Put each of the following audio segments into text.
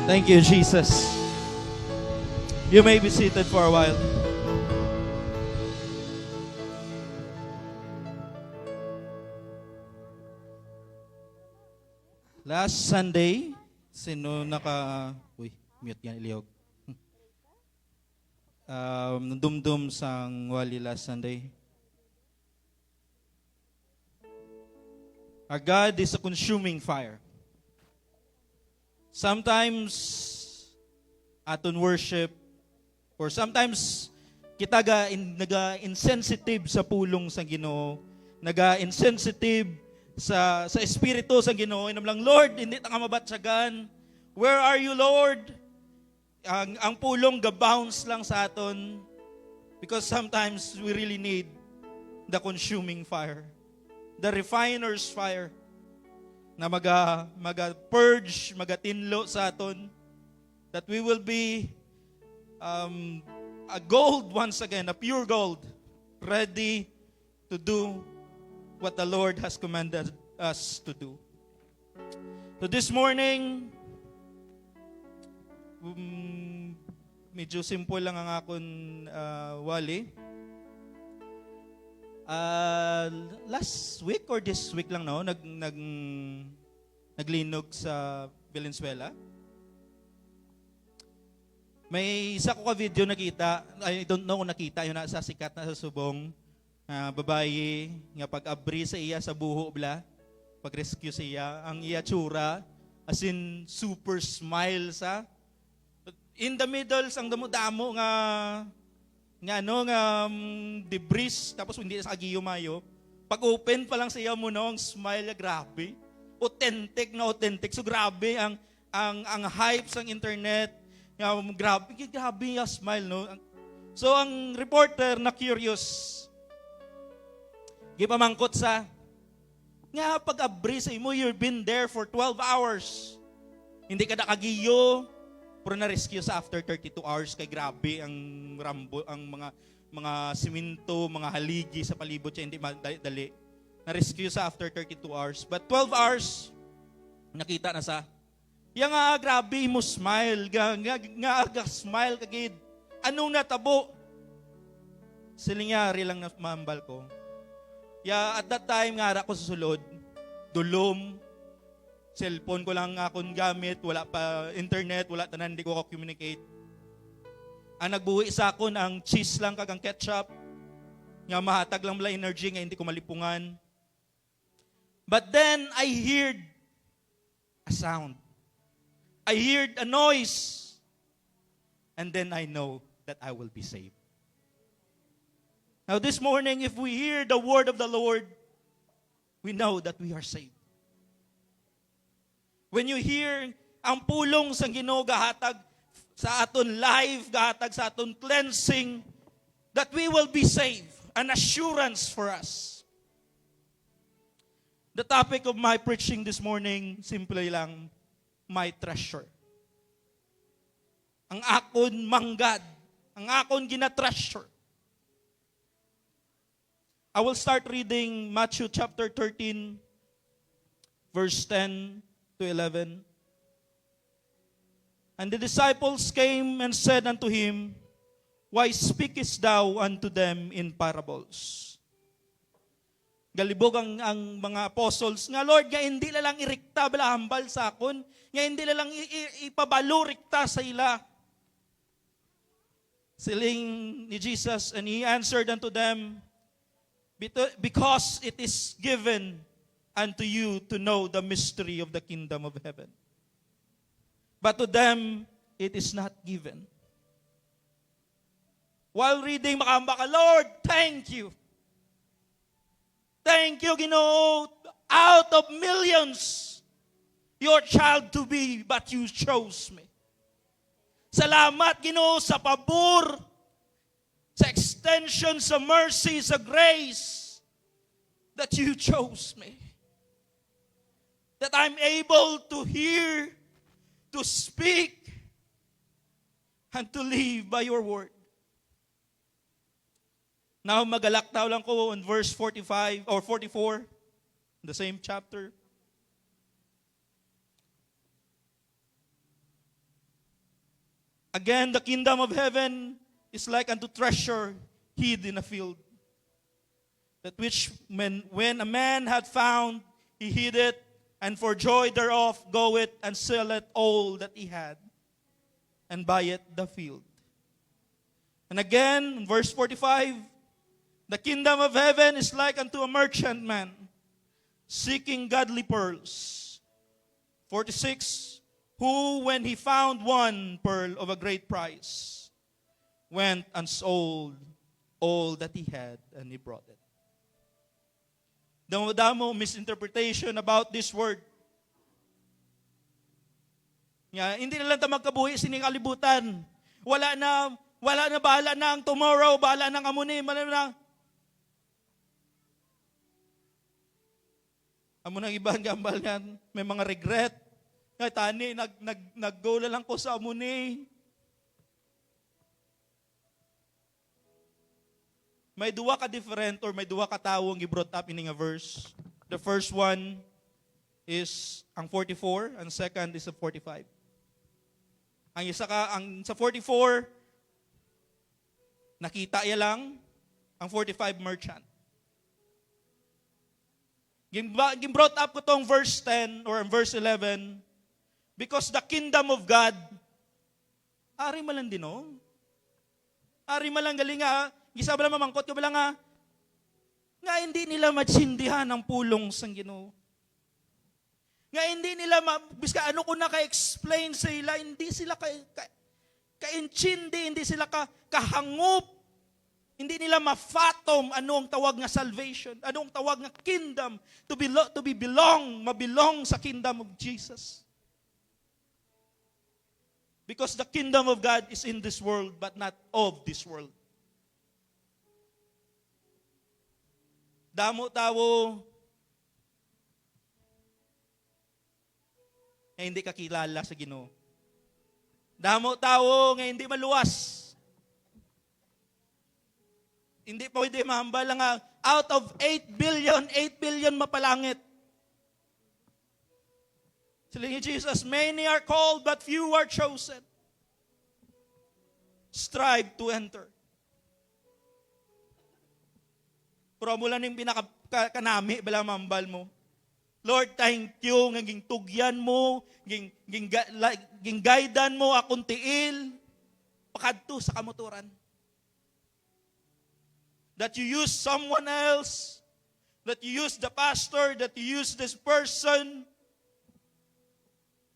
Thank you, Jesus. You may be seated for a while. Last Sunday, sino naka... Uy, mute yan, ilihog. Dumdum sang wali last Sunday. Our God is a consuming fire. Sometimes, aton worship, or sometimes, kita naga-insensitive sa pulong sa Ginoo, naga-insensitive sa espiritu sa Ginoo, inam lang, Lord, hindi ta nga mabatsagan. Where are you, Lord? Ang pulong ga-bounce lang sa aton because sometimes we really need the consuming fire, the refiner's fire, na maga-purge, maga-tinlo sa aton, that we will be a gold once again, a pure gold, ready to do what the Lord has commanded us to do. So this morning, medyo simple lang ang akon wali. Last week or this week lang no, naglinog sa Valenzuela. May isa ko ka video nakita, I don't know kung nakita yun na sa sikat na sa subong, babae nga pag-abri sa iya sa buho bla, pag-rescue sa iya, ang iya tsura, as in super smile sa. In the middle, sang damo-damo nga debris, tapos hindi sa agiyo mayo. Pag open pa lang siya mo no, ang smile, grabe. Authentic na authentic. So grabe ang hype sa internet. Grabe yung smile, no? So ang reporter na curious, gipamangkot sa, nga pag-abri sa imo, you've been there for 12 hours. Hindi ka nakagiyo, pero na-rescue sa after 32 hours. Kay grabe ang rambo, ang mga siminto, mga haligi sa palibot siya, hindi madali. Na-rescue sa after 32 hours. But 12 hours, nakita na sa, yang grabe mo smile, nga smile kagid. Anong natabo? Silingyari lang na mambal ko. At that time, nga ako sa sulod, dulom, cellphone ko lang akong gamit, wala pa internet, wala tanan, hindi ko communicate. Ang nagbuhi sa akon, ang cheese lang kagang ketchup, nga mahatag lang mala energy, nga hindi ko malipungan. But then, I heard a sound. I heard a noise. And then I know that I will be saved. Now this morning, if we hear the word of the Lord, we know that we are saved. When you hear ang pulong sa Ginoo gahatag sa aton life, gahatag sa aton cleansing, that we will be saved, an assurance for us. The topic of my preaching this morning, simply lang, my treasure. Ang akon manggad, ang akon gina-treasure. I will start reading Matthew chapter 13, verse 10 to 11. And the disciples came and said unto him, Why speakest thou unto them in parables? Galibog ang mga apostles nga, Lord, nga hindi lang irikta bala hambal sa akon, nga hindi lang ipabalo rikta sa ila. Siling ni Jesus, and he answered unto them, Because it is given unto you to know the mystery of the kingdom of heaven. But to them, it is not given. While reading, makambaka, Lord, thank you. Thank you, Ginoo, out of millions, your child to be, but you chose me. Salamat, Ginoo, sa pabor, sa extension, sa mercy, sa grace, that you chose me. That I'm able to hear, to speak, and to live by your word. Now, magalaktaw lang ko on verse 45 or 44, the same chapter. Again, the kingdom of heaven is like unto treasure hid in a field, that which when a man had found, he hid it, and for joy thereof goeth and selleth all that he had, and buyeth the field. And again, verse 45, the kingdom of heaven is like unto a merchantman, seeking godly pearls. 46, who, when he found one pearl of a great price, went and sold all that he had, and he brought it. Damo misinterpretation about this word. Hindi na lang tayo magkabuhi sining kalibutan. Wala na, bahala na ang tomorrow, bahala na ang amuni, amo nang ibahan gambal yan, may mga regret. Kaya tani, nag-go na lang ko sa amuni. May duwa ka different or may duwa ka tawong i-brought up in a verse. The first one is ang 44, and second is the 45. Ang sa 44, nakita ya lang, ang 45 merchant. Brought up ko tong verse 10 or verse 11 because the kingdom of God, ari malang din, no? Ari malang galing nga, gisa ba lang mamangkot ko ba lang nga hindi nila matsindihan ang pulong sang Ginoo. Nga hindi nila, biska ano ko na ka-explain sa ila, hindi sila ka-intindi, hindi sila kahangup, hindi nila ma-fathom ano ang tawag nga salvation, ano ang tawag nga kingdom, mabilong sa kingdom of Jesus. Because the kingdom of God is in this world, but not of this world. Damo tawo nga hindi kakilala sa Ginoo. Damo tawo nga hindi maluwas. Hindi pa pwede mahambal nga out of 8 billion mapalangit. Sabi ni Jesus, many are called but few are chosen. Strive to enter. Pero mula ning pinakakanami, bala mambal mo. Lord, thank you, nga ging tugyan mo, ging guidean mo, akong tiil, pakadto sa kamuturan. That you use someone else, that you use the pastor, that you use this person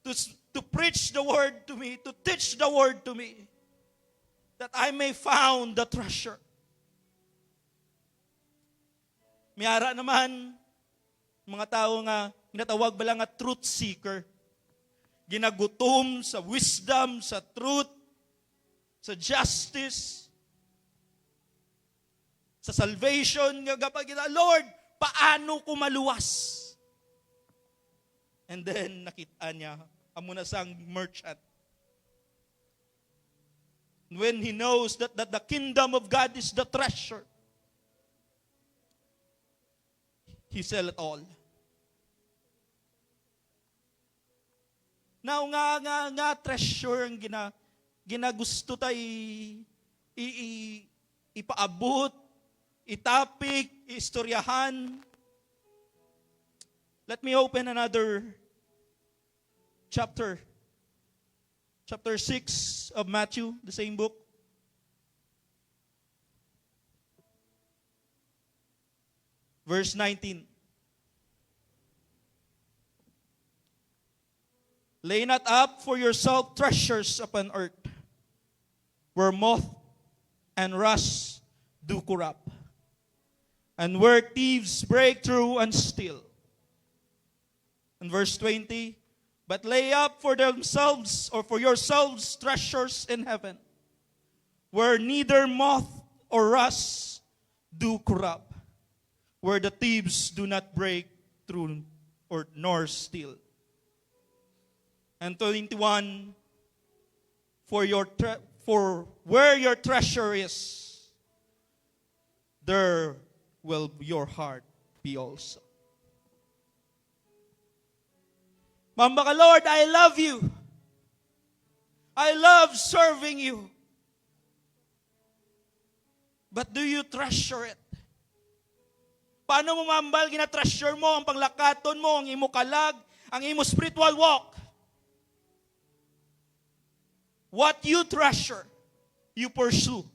to preach the word to me, to teach the word to me, that I may found the treasure. Miyara naman, mga tao nga, ginatawag ba lang nga truth seeker. Ginagutom sa wisdom, sa truth, sa justice, sa salvation. Kapag Lord, paano ko maluwas? And then, nakita niya, amo na sang merchant. When he knows that the kingdom of God is the treasure, he sell it all. Now nga treasure ang ginagusto tayo ipaabot, itapik, istoryahan. Let me open another chapter. Chapter 6 of Matthew, the same book. Verse 19. Lay not up for yourself treasures upon earth, where moth and rust do corrupt, and where thieves break through and steal. And verse 20, but lay up for themselves or for yourselves treasures in heaven, where neither moth or rust do corrupt, where the thieves do not break through or nor steal. And 21, for where your treasure is, there will your heart be also. Mamba ka, Lord, I love you. I love serving you. But do you treasure it? Paano mo mambal, gina-treasure mo ang panglakaton mo, ang imo kalag, ang imo spiritual walk? What you treasure, you pursue.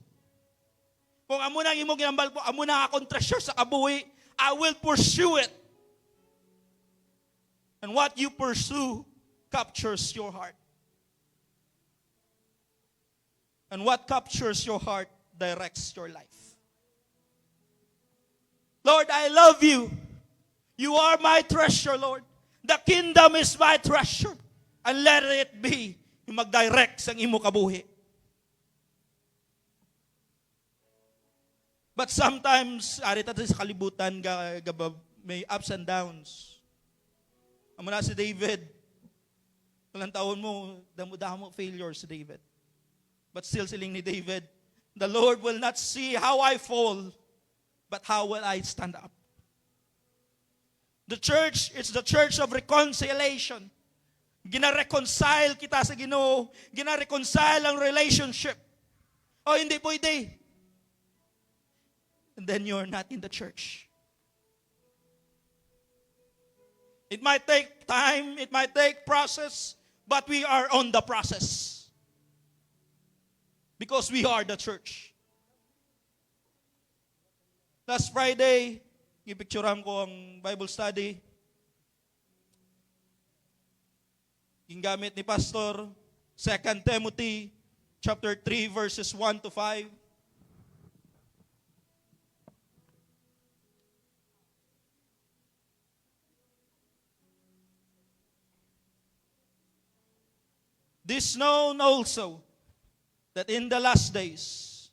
Kung amo na ang imo ginambal po, amo na akong treasure sa kabuhi, I will pursue it. And what you pursue captures your heart. And what captures your heart directs your life. Lord, I love you. You are my treasure, Lord. The kingdom is my treasure. And let it be yung mag-direct sa imo kabuhi. But sometimes, ari tayo sa kalibutan, may ups and downs. Amo na si David. Ilang taon mo, damo failure si David. But still siling ni David, the Lord will not see how I fall, but how will I stand up. The church is the church of reconciliation. Gina-reconcile kita sa Ginoo. Gina-reconcile ang relationship. O hindi pwede. And then you're not in the church. It might take time, it might take process, but we are on the process. Because we are the church. Last Friday, ipicturean ko ang Bible study. Gingamit ni Pastor, 2 Timothy chapter 3 verses 1 to 5. This known also, that in the last days,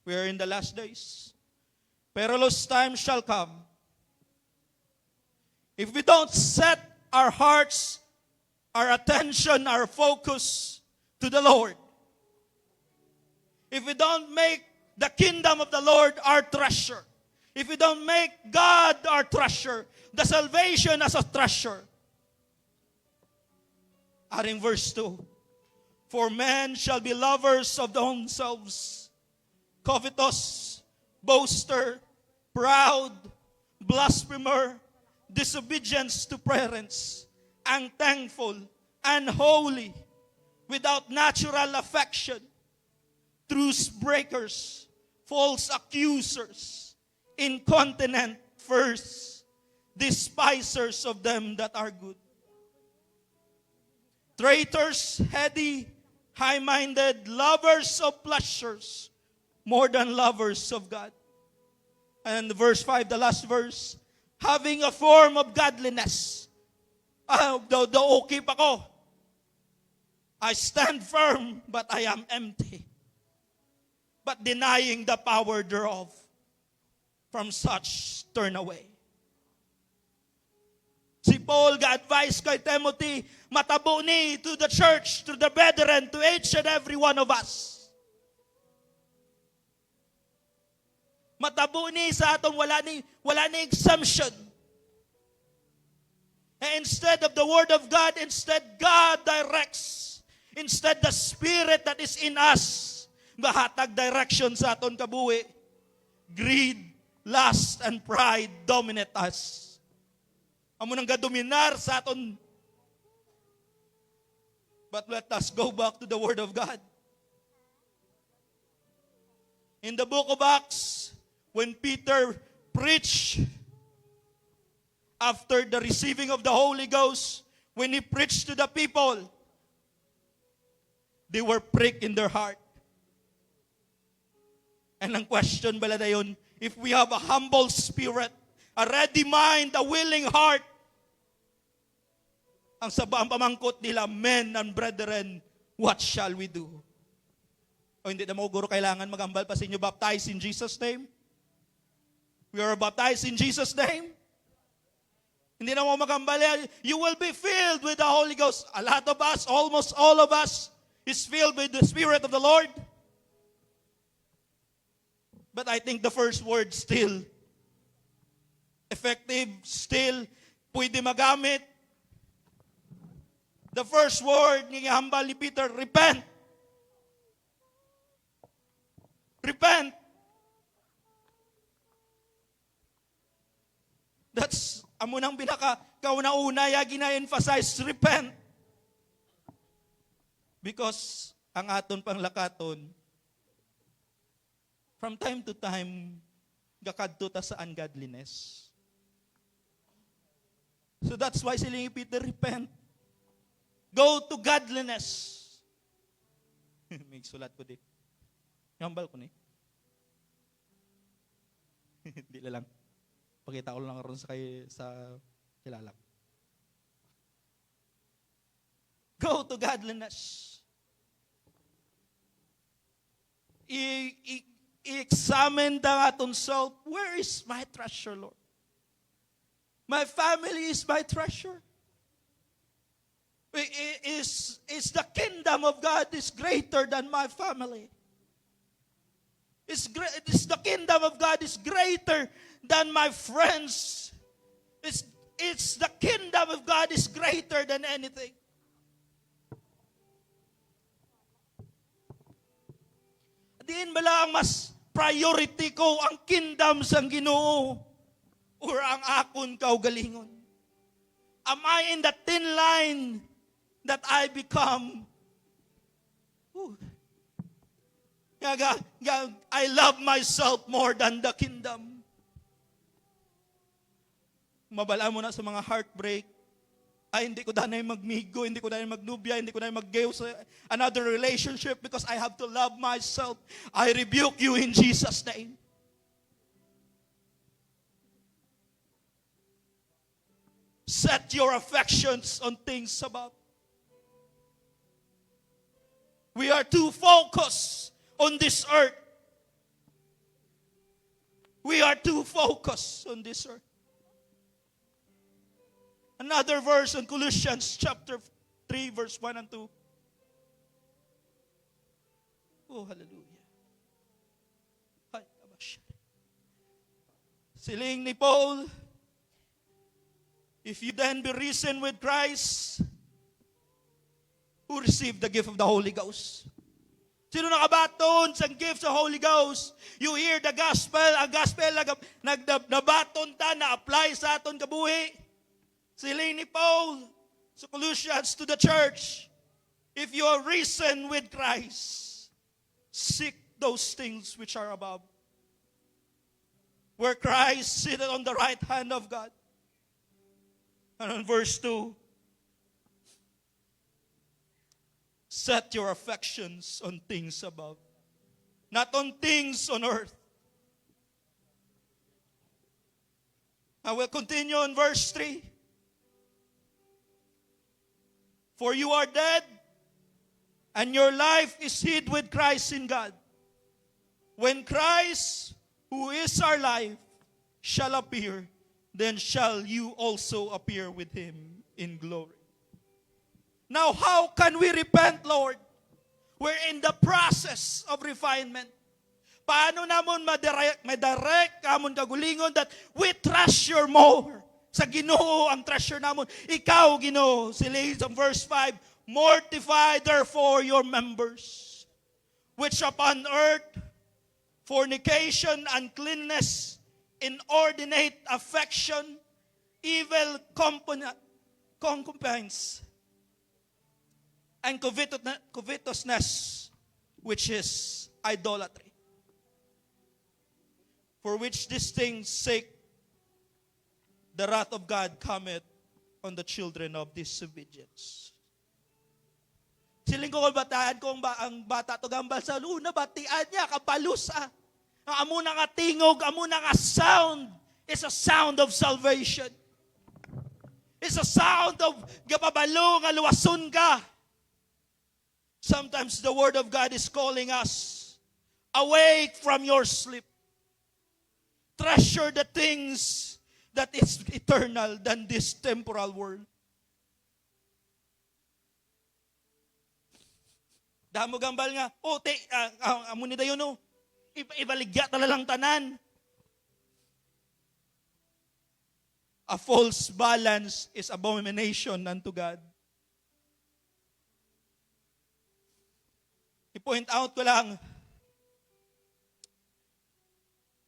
we are in the last days, perilous times shall come. If we don't set our hearts, our attention, our focus to the Lord, if we don't make the kingdom of the Lord our treasure, if we don't make God our treasure, the salvation as a treasure, aring verse 2, for men shall be lovers of their own selves, covetous, boaster, proud, blasphemer, disobedience to parents, unthankful, unholy, without natural affection, truce breakers, false accusers, incontinent first, despisers of them that are good, traitors, heady, high-minded, lovers of pleasures more than lovers of God. And verse 5, the last verse, having a form of godliness. Okay pa ko. I stand firm, but I am empty. But denying the power thereof, from such turn away. Si Paul ga-advise kay Timothy, matabo ni to the church, to the brethren, to each and every one of us. Matabo ni sa atong wala ni exemption. And instead of the word of God, instead God directs. Instead the Spirit that is in us, mahatag direction sa aton kabuhi. Greed, lust, and pride dominate us. Amo nang gadominar sa aton. But let us go back to the Word of God. In the book of Acts, when Peter preached after the receiving of the Holy Ghost, when he preached to the people, they were pricked in their heart. And ang question bala na yun, if we have a humble spirit, a ready mind, a willing heart, ang pamangkot nila, men and brethren, what shall we do? O hindi na mo guro kailangan magambal pa sa inyo, baptize in Jesus' name? We are baptized in Jesus' name? Hindi na mo magambal yan. You will be filled with the Holy Ghost. A lot of us, almost all of us, is filled with the Spirit of the Lord. But I think the first word still effective, still pwede magamit. The first word ni hambal ni Peter, repent. Repent. That's amo nang kauna-una ya gina-emphasize, repent. Because ang aton panglakaton, from time to time, gakadto ta sa ungodliness. So that's why sila ni Peter, repent. Go to godliness. May sulat ko di. Ngambal ko ni. Hindi lang. Pakita ko lang karon sa kilala. Go to godliness. I-examine the aton self. Where is my treasure, Lord? My family is my treasure. Is the kingdom of God is greater than my family. Is the kingdom of God is greater than my friends. It's the kingdom of God is greater than anything. Diin ba lang mas priority ko ang kingdom sang Ginoo or ang akon kaugalingon? Am I in the thin line that I become? I love myself more than the kingdom. Mabala mo na sa mga heartbreak. Ay, hindi ko danay magmigo, hindi ko danay magnubya, hindi ko danay mag-give sa another relationship because I have to love myself. I rebuke you in Jesus' name. Set your affections on things above. We are too focused on this earth. We are too focused on this earth. Another verse in Colossians chapter 3, verse 1 and 2. Oh, hallelujah. Siling ni Paul, if you then be risen with Christ, who received the gift of the Holy Ghost? Sino nakabaton sa gift sa Holy Ghost? You hear the gospel, ang gospel nabaton ta, na-apply sa aton kabuhi. Siling ni Paul sa Colossians to the church, if you are risen with Christ, seek those things which are above, where Christ sitteth on the right hand of God. And on verse 2, set your affections on things above, not on things on earth. I will continue on verse 3. For you are dead, and your life is hid with Christ in God. When Christ, who is our life, shall appear, then shall you also appear with him in glory. Now, how can we repent, Lord? We're in the process of refinement. Paano namon madirect kamon kagulingon that we treasure more sa Ginoo ang treasure namon. Ikaw, Ginoo, sila sa verse 5, mortify therefore your members, which upon earth, fornication, uncleanness, inordinate affection, evil concubines, and covetousness, which is idolatry. For which these things sake, the wrath of God cometh on the children of disobedience. Siling ko bataan kung ang bata to gambal sa luna, batian niya, kabalusa. Ang amo na nga tingog, amo na nga sound, is a sound of salvation. It's a sound of gapabalo nga luwason ka. Sometimes the Word of God is calling us, awake from your sleep. Treasure the things that is eternal than this temporal world. Damo gambal nga, amo ni dayon no, ibaligya talalang tanan. A false balance is abomination unto God. I-point out ko lang,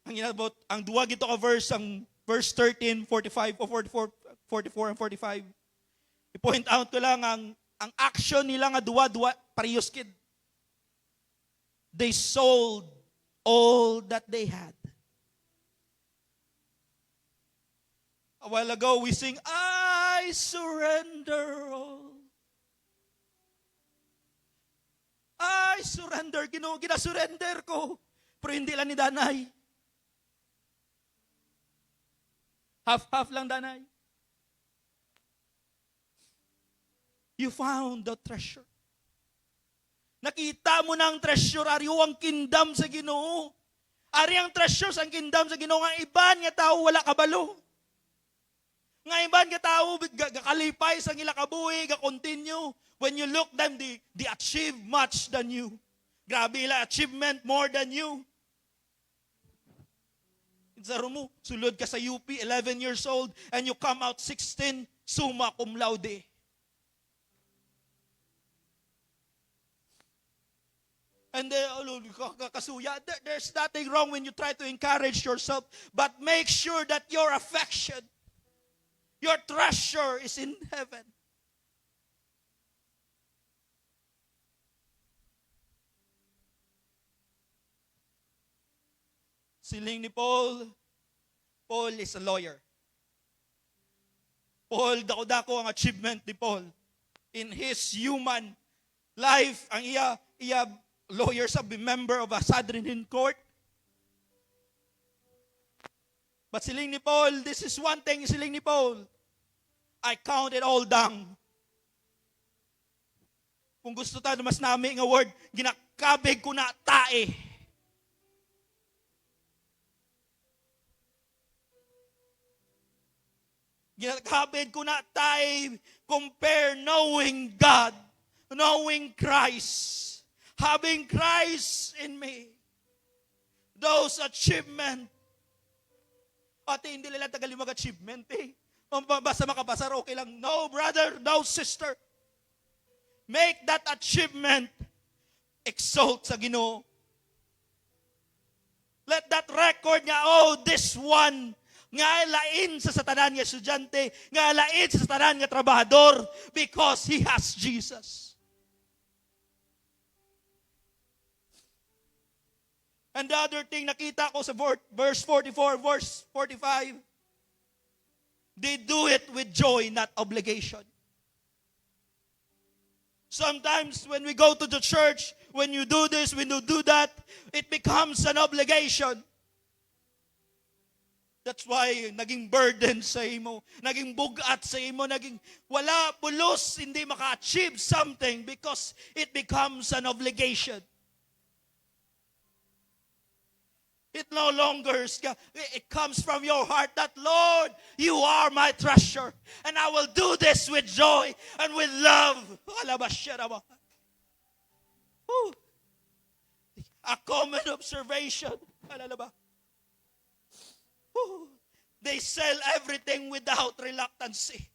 Ang inabot, ang duwag ito ka verse, ang verse 13, 45, o 44 and 45. I-point out ko lang ang action nila nga duwa-duwa, parehas kid. They sold all that they had. A while ago, we sing, I surrender all. I surrender. Ginasurrender ko. Pero hindi lang ni Danay. Half-half lang, Danay. You found the treasure. Nakita mo na ang treasure, ariyo ang kingdom sa Ginoo. Ari ang treasure sa kingdom sa Ginoo, nga iban nga tao wala kabalo. Nga iban nga tao gakalipay sa ila kabuhi, ga-continue. When you look them, they achieve much than you. Grabe ila, achievement more than you. Sa mo, sulod ka sa UP, 11 years old, and you come out 16, summa cum laude. And then, kasuya, there's nothing wrong when you try to encourage yourself, but make sure that your affection, your treasure is in heaven. Siling ni Paul is a lawyer. Paul, dako-dako ang achievement ni Paul. In his human life, ang iya lawyer sa member of a Sanhedrin court. But siling ni Paul, this is one thing, siling ni Paul, I count it all down. Kung gusto tayo mas nami nga word, ginakabig ko na tae. Ginakabig ko na tayo, compare knowing God, knowing Christ, having Christ in me. Those achievement. Ate, hindi nila tagali mag-achievement eh. Basta makapasar, okay lang. No, brother, no, sister. Make that achievement exalt sa Ginoo. Let that record nga, oh, this one, nga lain sa satanan nga estudyante, nga lain sa satanan nga trabahador, because he has Jesus. And the other thing nakita ko sa verse 44, verse 45, they do it with joy, not obligation. Sometimes when we go to the church, when you do this, when you do that, it becomes an obligation. That's why naging burden sa imo, naging bugat sa imo, naging wala, pulos, hindi maka-achieve something because it becomes an obligation. It no longer, it comes from your heart that, Lord, you are my treasure. And I will do this with joy and with love. A common observation. They sell everything without reluctancy.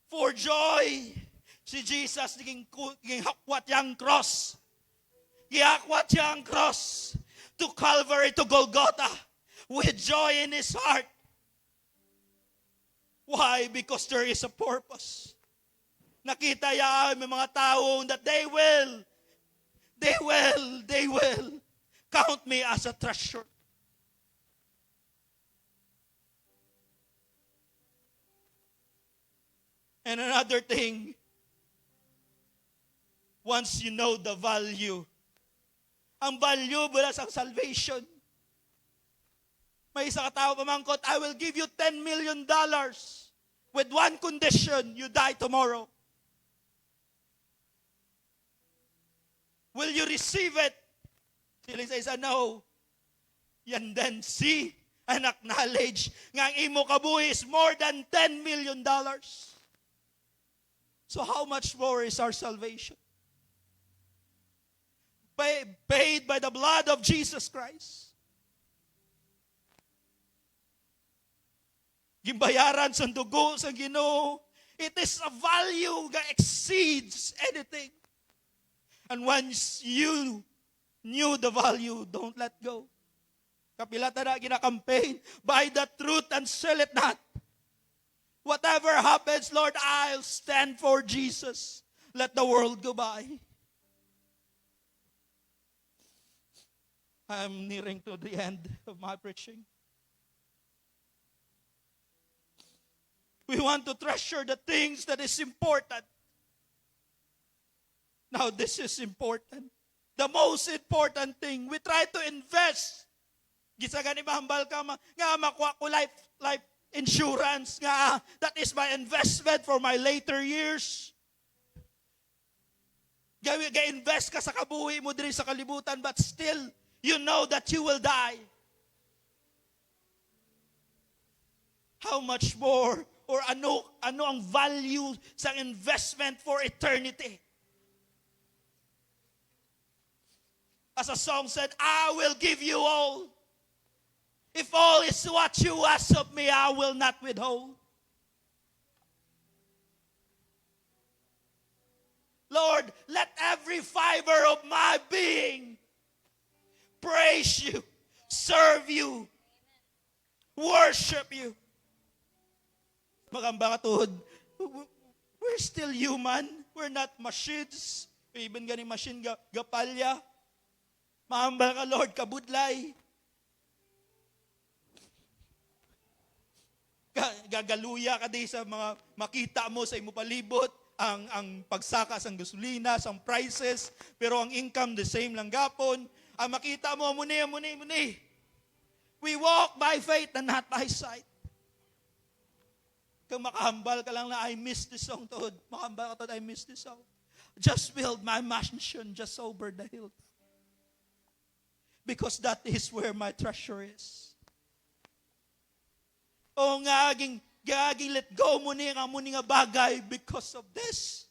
For joy, si Jesus naging hakwat yang cross. Gihakwat siya ang cross to Calvary, to Golgotha, with joy in his heart. Why? Because there is a purpose. Nakita yan may mga tao that they will count me as a treasure. And another thing, once you know the value, ang value mula sa salvation. May isa katao pamangkot, I will give you $10 million with one condition, you die tomorrow. Will you receive it? Sila sa isa, no. And then see and acknowledge nga ang imo kabuhi is more than $10 million. So how much more is our salvation? Paid by the blood of Jesus Christ. Gimbayaran sa dugo sa Ginoo. It is a value that exceeds anything. And once you knew the value, don't let go. Kapilata na gina-campaign, buy the truth and sell it not. Whatever happens, Lord, I'll stand for Jesus. Let the world go by. I'm nearing to the end of my preaching. We want to treasure the things that is important. Now, this is important. The most important thing, we try to invest. Gisa gani mahambal ka, nga makuha ko life insurance, nga that is my investment for my later years. Ga-invest ka sa kabuhi mo diri sa kalibutan, but still, you know that you will die. How much more, or ano ang value sa investment for eternity? As a song said, I will give you all. If all is what you ask of me, I will not withhold. Lord, let every fiber of my being praise you, serve you, worship you. Magamba katuhod, we're still human. We're not machines. Even gani machine gapalya. Mahambal ka, Lord, kabudlay. Gagaluya ka di sa mga makita mo sa imo palibot, ang pagsaka sa gasolina, sa prices, pero ang income the same lang gapon. Ang makita mo, muni. We walk by faith and not by sight. Kung makahambal ka lang na, I miss this song, Todd. Makahambal ka, Todd, I miss this song. Just build my mansion just over the hill. Because that is where my treasure is. O nga, aging let go mo nga bagay because of this.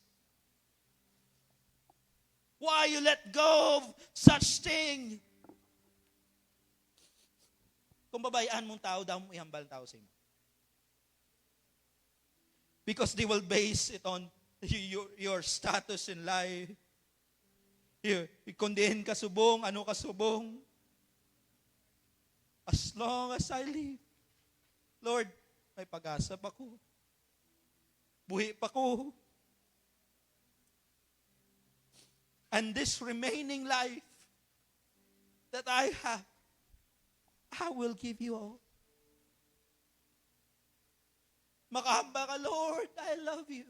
Why you let go of such thing? Kung babayaan mong tao, daw mo ihambal tao sa imo. Because they will base it on your status in life. Ikundihin ka subong, ano ka subong. As long as I live, Lord, may pag-asa pa ko. Buhi pa ko. And this remaining life that I have, I will give you all. Makahamba ka, Lord, I love you.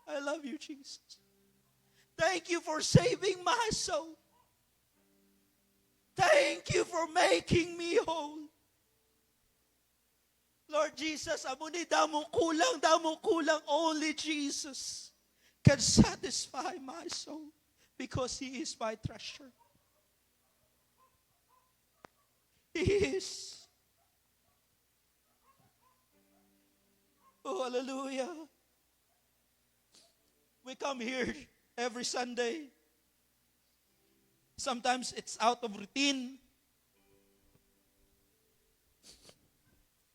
I love you, Jesus. Thank you for saving my soul. Thank you for making me whole. Lord Jesus, amuni damo kulang, only Jesus can satisfy my soul because He is my treasure. He is. Oh, hallelujah. We come here every Sunday. Sometimes it's out of routine.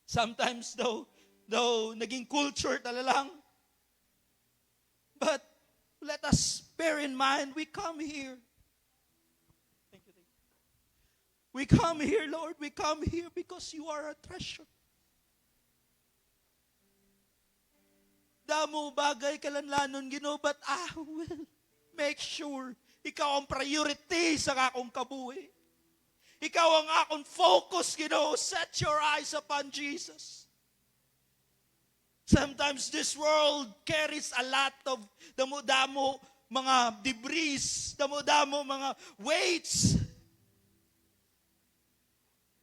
Sometimes though naging culture talalang. But let us bear in mind, we come here. Thank you. We come here, Lord. We come here because you are a treasure. Damo bagay kalanlanon, Ginoo, but I will make sure ikaw ang priority sa akong kabuhi. Ikaw ang akong focus, Ginoo. Set your eyes upon Jesus. Sometimes this world carries a lot of damo-damo mga debris, damo-damo mga weights.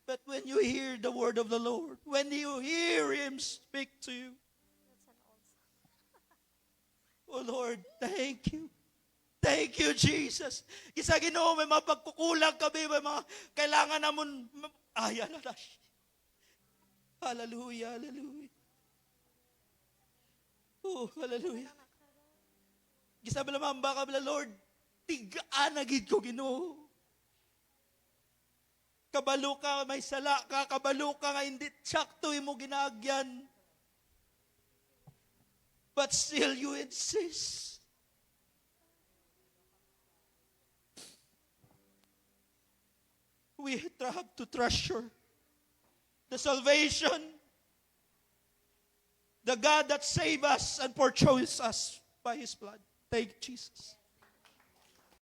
But when you hear the word of the Lord, when you hear Him speak to you, oh Lord, thank you. Thank you, Jesus. Isa Ginoo, may mga pagkukulang kami, may mga kailangan namon. Hallelujah, hallelujah. Oh, hallelujah. Gisa ba naman ba kami, Lord? Tigaan na gid ko, Ginoo. Kabalo ka, may sala ka, kabalo ka nga, hindi tsakto mo ginagyan. But still you insist. we have to treasure the salvation, the God that saved us and purchased us by His blood. Thank Jesus.